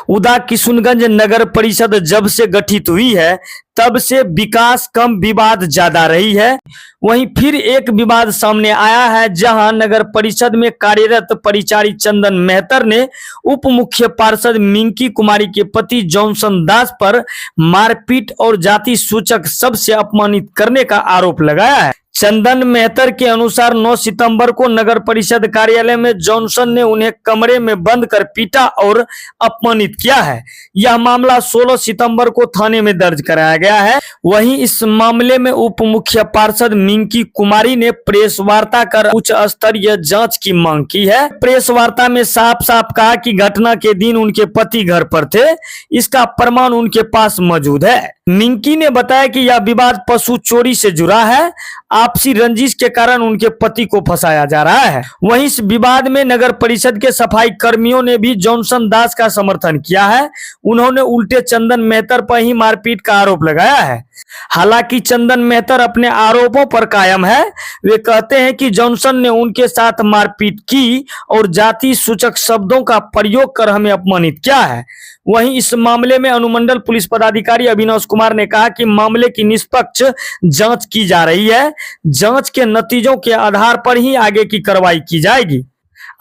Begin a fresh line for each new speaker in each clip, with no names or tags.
उदा किशुनगंज नगर परिषद जब से गठित हुई है तब से विकास कम विवाद ज्यादा रही है। वहीं फिर एक विवाद सामने आया है जहां नगर परिषद में कार्यरत परिचारी चंदन मेहतर ने उप मुख्य पार्षद मिंकी कुमारी के पति जॉनसन दास पर मारपीट और जाति सूचक शब्द से अपमानित करने का आरोप लगाया है। चंदन मेहतर के अनुसार 9 सितंबर को नगर परिषद कार्यालय में जॉनसन ने उन्हें कमरे में बंद कर पीटा और अपमानित किया है। यह मामला 16 सितंबर को थाने में दर्ज कराया गया है। वहीं इस मामले में उप मुख्य पार्षद मिंकी कुमारी ने प्रेस वार्ता कर उच्च स्तरीय जांच की मांग की है। प्रेस वार्ता में साफ साफ कहा कि घटना के दिन उनके पति घर पर थे, इसका प्रमाण उनके पास मौजूद है। मिंकी ने बताया कि यह विवाद पशु चोरी से जुड़ा है, आपसी रंजिश के कारण उनके पति को फंसाया जा रहा है। वहीं इस विवाद में नगर परिषद के सफाई कर्मियों ने भी जॉनसन दास का समर्थन किया है। उन्होंने उल्टे चंदन मेहतर पर ही मारपीट का आरोप लगाया है। हालांकि चंदन मेहतर अपने आरोपों पर कायम है। वे कहते हैं कि जॉनसन ने उनके साथ मारपीट की और जाति सूचक शब्दों का प्रयोग कर हमें अपमानित किया है। वहीं इस मामले में अनुमंडल पुलिस पदाधिकारी अभिनव कुमार ने कहा कि मामले की निष्पक्ष जांच की जा रही है। जांच के नतीजों के आधार पर ही आगे की कार्रवाई की जाएगी।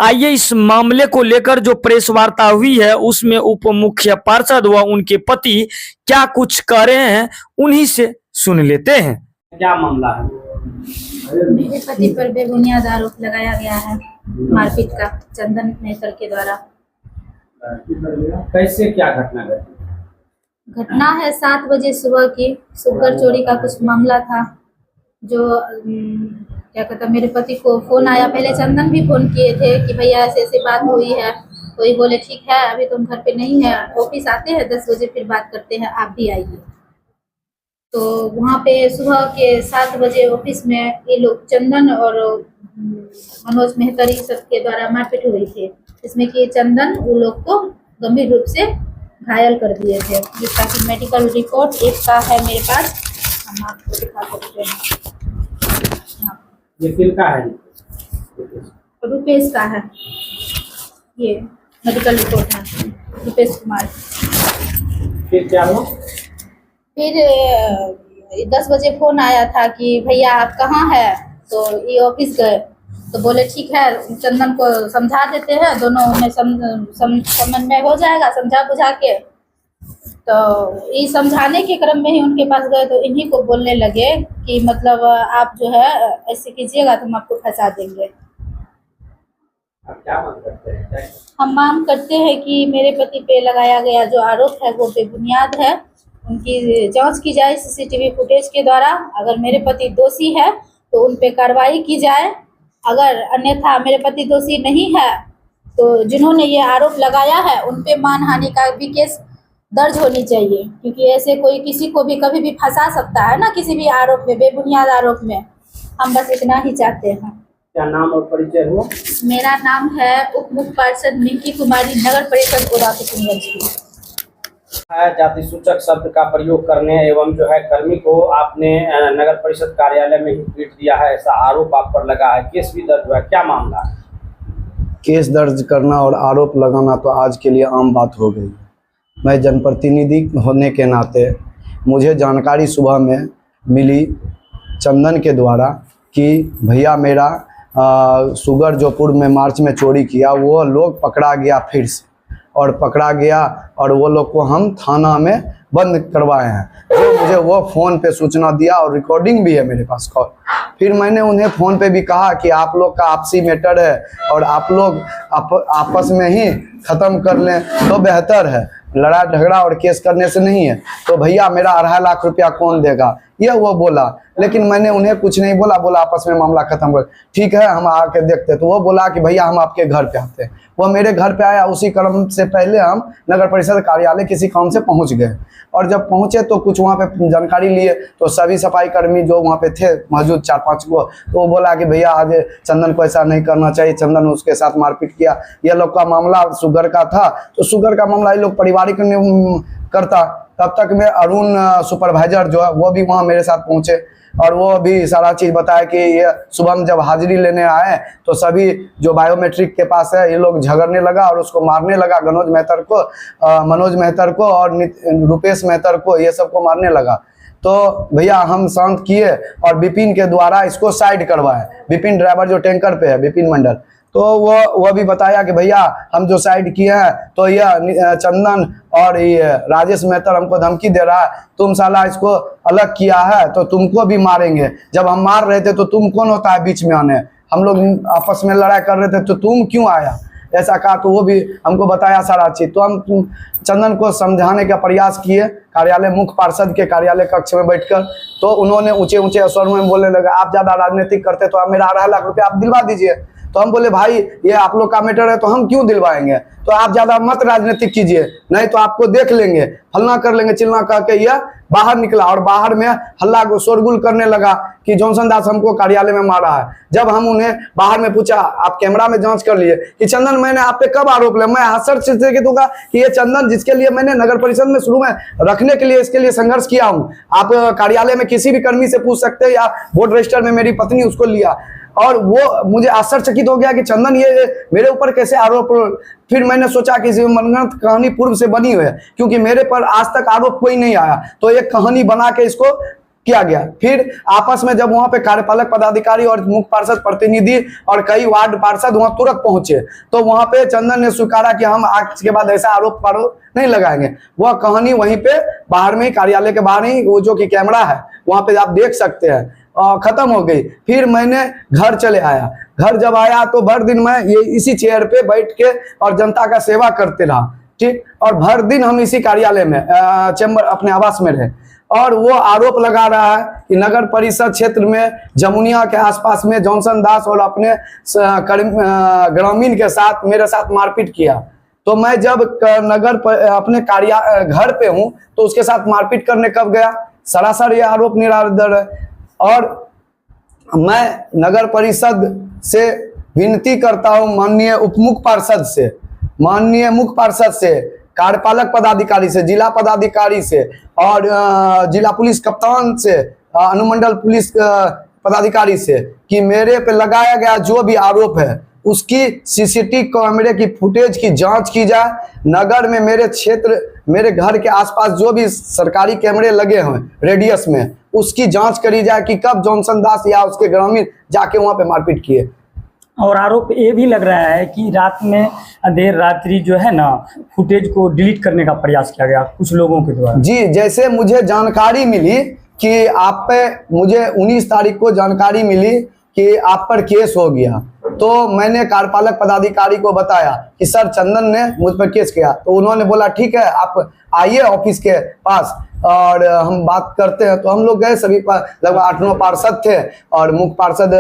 आइए इस मामले को लेकर जो प्रेस वार्ता हुई है उसमें उप मुख्य पार्षद व उनके पति क्या कुछ कह रहे हैं उन्हीं से सुन लेते हैं।
क्या मामला है?
मेरे पति पर बेबुनियाद आरोप लगाया गया है मारपीट का चंदन मेहतर के द्वारा।
कैसे क्या घटना घटी?
घटना है 7 बजे सुबह की। सुगर चोरी का कुछ मामला था जो क्या कहता मेरे पति को फोन आया। पहले चंदन भी फोन किए थे कि भैया ऐसे ऐसी बात हुई है, तो ये बोले ठीक है अभी तुम घर पे नहीं है, ऑफिस आते हैं 10 बजे फिर बात करते हैं, आप भी आइए। तो वहाँ पे सुबह के 7 बजे ऑफिस में ये लोग चंदन और मनोज मेहतर सब के द्वारा मारपीट हुई थी, जिसमें कि चंदन वो लोग को गंभीर रूप से घायल कर दिए थे, जिसका कि मेडिकल रिपोर्ट एक का है मेरे पास, हम आपको दिखा सकते हैं।
ये किसका है?
रुपेश का है, ये मेडिकल रिपोर्ट है रुपेश कुमार।
फिर क्या हुआ?
फिर 10 बजे फोन आया था कि भैया आप कहाँ है, तो ये ऑफिस गए तो बोले ठीक है चंदन को समझा देते हैं, दोनों में समन्वय हो जाएगा समझा बुझा के। तो ये समझाने के क्रम में ही उनके पास गए तो इन्हीं को बोलने लगे कि मतलब आप जो है ऐसे कीजिएगा तो हम आपको फंसा देंगे।
आप क्या मांग करते हैं?
हम मांग करते हैं कि मेरे पति पे लगाया गया जो आरोप है वो बेबुनियाद है, उनकी जांच की जाए सीसीटीवी फुटेज के द्वारा। अगर मेरे पति दोषी है तो उन पे कार्रवाई की जाए, अगर अन्यथा मेरे पति दोषी नहीं है तो जिन्होंने ये आरोप लगाया है उन पे मानहानि का भी केस दर्ज होनी चाहिए, क्योंकि ऐसे कोई किसी को भी कभी भी फंसा सकता है ना किसी भी आरोप में, बेबुनियाद आरोप में। हम बस इतना ही चाहते हैं।
क्या नाम और परिचय हो?
मेरा नाम है उप मुख्य पार्षद मिंकी कुमारी, नगर परिषद उदा किशुनगंज की।
जाति सूचक शब्द का प्रयोग करने एवं जो है कर्मी को आपने नगर परिषद कार्यालय में ही पीट दिया है, ऐसा आरोप आप पर लगा है। केस भी दर्ज हुआ है, क्या मामला?
केस दर्ज करना और आरोप लगाना तो आज के लिए आम बात हो गई। मैं जनप्रतिनिधि होने के नाते मुझे जानकारी सुबह में मिली चंदन के द्वारा कि भैया मेरा सुगर जो पूर्व में मार्च में चोरी किया वो लोग पकड़ा गया फिर से, और पकड़ा गया और वो लोग को हम थाना में बंद करवाए हैं। जो मुझे वो फ़ोन पे सूचना दिया और रिकॉर्डिंग भी है मेरे पास कॉल। फिर मैंने उन्हें फ़ोन पे भी कहा कि आप लोग का आपसी मैटर है और आप लोग आपस में ही ख़त्म कर लें तो बेहतर है, लड़ाई झगड़ा और केस करने से नहीं है। तो भैया मेरा 2.5 लाख रुपया कौन देगा, ये वो बोला। लेकिन मैंने उन्हें कुछ नहीं बोला, बोला आपस में मामला खत्म कर, ठीक है हम आके देखते। तो वो बोला कि भैया हम आपके घर पे आते हैं। वो मेरे घर पे आया, उसी क्रम से पहले हम नगर परिषद कार्यालय किसी काम से पहुंच गए, और जब पहुंचे तो कुछ वहाँ पे जानकारी लिए तो सभी सफाई कर्मी जो वहाँ पे थे मौजूद 4-5 को, तो वो बोला कि भैया आज चंदन को ऐसा नहीं करना चाहिए, चंदन उसके साथ मारपीट किया। ये लोग का मामला शुगर का था, तो शुगर का मामला ये लोग पारिवारिक करता। तब तक में अरुण सुपरवाइजर जो है वो भी वहाँ मेरे साथ पहुँचे। और वो भी सारा चीज़ बताया कि ये सुबह हम जब हाजिरी लेने आए तो सभी जो बायोमेट्रिक के पास है ये लोग झगड़ने लगा और उसको मारने लगा, मनोज मेहतर को और रुपेश मेहतर को, ये सबको मारने लगा। तो भैया हम शांत किए और विपिन के द्वारा इसको साइड करवाए। विपिन ड्राइवर जो टैंकर पे है, विपिन मंडल, तो वो भी बताया कि भैया हम जो साइड किए हैं तो यह चंदन और ये राजेश मेहतर हमको धमकी दे रहा है, तुम साला इसको अलग किया है तो तुमको भी मारेंगे। जब हम मार रहे थे तो तुम कौन होता है बीच में आने, हम लोग आपस में लड़ाई कर रहे थे तो तुम क्यों आया, ऐसा कहा। तो वो भी हमको बताया सारा चीज। तो हम चंदन को समझाने का प्रयास किए कार्यालय, मुख्य पार्षद के कार्यालय कक्ष में बैठकर। तो उन्होंने ऊंचे ऊंचे स्वर में बोलने लगा, आप ज्यादा राजनीतिक करते तो आप मेरा 18 लाख रुपया आप दिलवा दीजिए। तो हम बोले भाई ये आप लोग का मैटर है तो हम क्यों दिलवाएंगे, तो आप ज्यादा मत राजनीतिक कीजिए, नहीं तो आपको देख लेंगे, फलना कर लेंगे, चिल्ला करके यह बाहर निकला और बाहर में हल्ला शोरगुल करने लगा कि जॉनसन दास हमको कार्यालय में मारा है। जब हम उन्हें बाहर में पूछा, आप कैमरा में जांच कर लिए कि चंदन मैंने आप पे कब आरोप लगाया, मैं हसर से दूंगा कि ये चंदन जिसके लिए मैंने नगर परिषद में शुरू में रखने के लिए इसके लिए संघर्ष किया हूँ, आप कार्यालय में किसी भी कर्मी से पूछ सकते हैं, या वोट रजिस्टर में मेरी पत्नी उसको लिया। और वो मुझे आश्चर्यचकित हो गया कि चंदन ये मेरे ऊपर कैसे आरोप। फिर मैंने सोचा कि इसमें मनगढ़ंत कहानी पूर्व से बनी हुई है, क्योंकि मेरे पर आज तक आरोप कोई नहीं आया, तो एक कहानी बना के इसको किया गया। फिर आपस में जब वहां पे कार्यपालक पदाधिकारी और मुख्य पार्षद प्रतिनिधि और कई वार्ड पार्षद वहां तुरंत पहुंचे, तो वहां पे चंदन ने स्वीकारा कि हम आज के बाद ऐसा आरोप नहीं लगाएंगे। वह कहानी वहीं पे बाहर में ही, कार्यालय के बाहर ही, वो जो कि कैमरा है वहां पे आप देख सकते हैं, खत्म हो गई। फिर मैंने घर चले आया। घर जब आया तो भर दिन मैं ये इसी चेयर पे बैठ के और जनता का सेवा करते रहा, ठीक। और भर दिन हम इसी कार्यालय में चैम्बर अपने आवास में रहे। और वो आरोप लगा रहा है कि नगर परिषद क्षेत्र में जमुनिया के आसपास में जॉनसन दास और अपने ग्रामीण के साथ मेरे साथ मारपीट किया। तो मैं जब अपने घर पे हूँ तो उसके साथ मारपीट करने कब गया, सरासर ये आरोप निराधार है। और मैं नगर परिषद से विनती करता हूं माननीय उपमुख्य पार्षद से, कार्यपालक पदाधिकारी से, जिला पदाधिकारी से और जिला पुलिस कप्तान से, अनुमंडल पुलिस पदाधिकारी से कि मेरे पे लगाया गया जो भी आरोप है उसकी सीसीटीवी कैमरे की फुटेज की जांच की जाए। नगर में मेरे क्षेत्र, मेरे घर के आसपास जो भी सरकारी कैमरे लगे हैं रेडियस में, उसकी जांच करी जाए कि कब जॉनसन दास या उसके ग्रामीण जाके वहां पे मारपीट किए।
और आरोप ये भी लग रहा है कि रात में देर रात्रि जो है ना फुटेज को डिलीट करने का प्रयास किया गया कुछ लोगों के द्वारा।
जी, जैसे मुझे जानकारी मिली कि आप पे, मुझे 19 तारीख को जानकारी मिली कि आप पर केस हो गया, तो मैंने कार्यपालक पदाधिकारी को बताया कि सर चंदन ने मुझ पर केस किया। तो उन्होंने बोला ठीक है आप आइए ऑफिस के पास और हम बात करते हैं। तो हम लोग गए, सभी लगभग 8-9 पार्षद थे और मुख्य पार्षद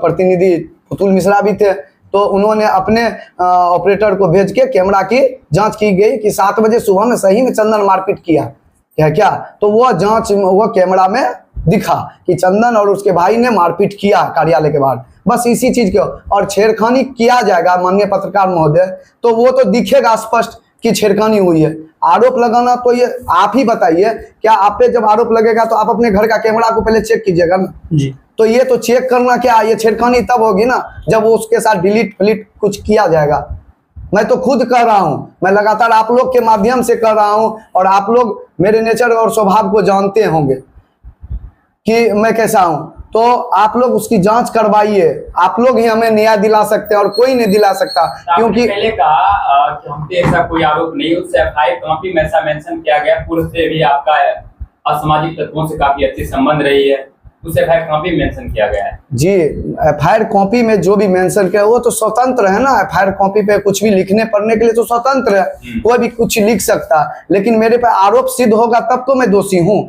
प्रतिनिधि पुतुल मिश्रा भी थे। तो उन्होंने अपने ऑपरेटर को भेज के कैमरा की जांच की गई कि 7 बजे सुबह में सही में चंदन मारपीट किया क्या। तो वो कैमरा में दिखा कि चंदन और उसके भाई ने मारपीट किया कार्यालय के बाहर, बस इसी चीज के। और छेड़खानी किया जाएगा माननीय पत्रकार महोदय, तो वो तो दिखेगा स्पष्ट कि छेड़खानी हुई है। आरोप लगाना तो ये आप ही बताइए, क्या आप पे जब आरोप लगेगा तो आप अपने घर का कैमरा को पहले चेक कीजिएगा ना जी। तो ये तो चेक करना क्या, ये छेड़खानी तब होगी ना जब वो उसके साथ डिलीट फिलीट कुछ किया जाएगा। मैं तो खुद कर रहा हूं, मैं लगातार आप लोग के माध्यम से कर रहा हूं और आप लोग मेरे नेचर और स्वभाव को जानते होंगे कि मैं कैसा हूं। तो आप लोग उसकी जांच करवाइए, आप लोग ही हमें न्याय दिला सकते हैं और कोई नहीं दिला सकता। क्योंकि
पहले कहा कि हम पे ऐसा कोई आरोप नहीं, उससे एफआईआर कॉपी में ऐसा मेंशन किया गया, पूर्व से भी आपका असामाजिक तत्वों से काफी अच्छी संबंध रही है, उस एफआईआर कॉपी मेंशन किया गया है।
जी, एफआईआर कॉपी में जो भी मेंशन किया वो तो स्वतंत्र है ना, एफआईआर कॉपी पे कुछ भी लिखने पढ़ने के लिए तो स्वतंत्र है, कोई भी कुछ लिख सकता है। लेकिन मेरे पे आरोप सिद्ध होगा तब तो मैं दोषी हूँ।